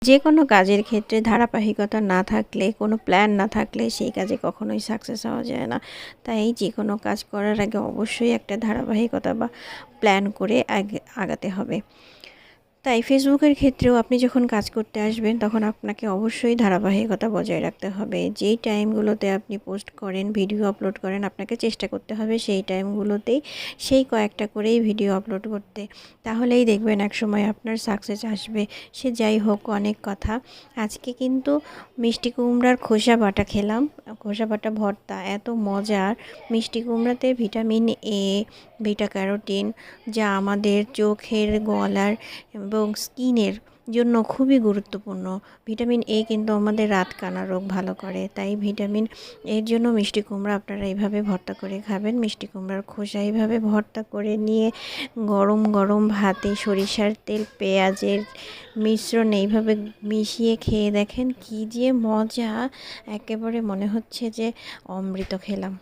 যে কোনো কাজের ক্ষেত্রে ধারাবাহিকতা না থাকলে, কোনো প্ল্যান না থাকলে সেই কাজে কখনোই সাকসেস হওয়া যায় না। তাই যে কোনো কাজ করার আগে অবশ্যই একটা ধারাবাহিকতা বা প্ল্যান করে আগাতে হবে। তাই ফেসবুকের ক্ষেত্রেও আপনি যখন কাজ করতে আসবেন তখন আপনাকে অবশ্যই ধারাবাহিকতা বজায় রাখতে হবে। যেই টাইমগুলোতে আপনি পোস্ট করেন, ভিডিও আপলোড করেন, আপনাকে চেষ্টা করতে হবে সেই টাইমগুলোতেই সেই কয়েকটা করেই ভিডিও আপলোড করতে। তাহলেই দেখবেন একসময় আপনার সাকসেস আসবে। সে যাই হোক, অনেক কথা। আজকে কিন্তু মিষ্টি কুমড়ার খোসা বাটা খেলাম, খোসা বাটা ভর্তা, এত মজার। মিষ্টি কুমড়াতে ভিটামিন এ, বিটা ক্যারোটিন, যা আমাদের চোখের, গলার এবং স্কিনের জন্য খুবই গুরুত্বপূর্ণ। ভিটামিন এ কিন্তু আমাদের রাতকানা রোগ ভালো করে। তাই ভিটামিন এর জন্য মিষ্টি কুমড়া আপনারা এইভাবে ভর্তা করে খাবেন। মিষ্টি কুমড়ার খোসা এইভাবে ভর্তা করে নিয়ে গরম গরম ভাতে সরিষার তেল, পেঁয়াজের মিশ্রণ এইভাবে মিশিয়ে খেয়ে দেখেন কী যে মজা! একেবারে মনে হচ্ছে যে অমৃত খেলাম।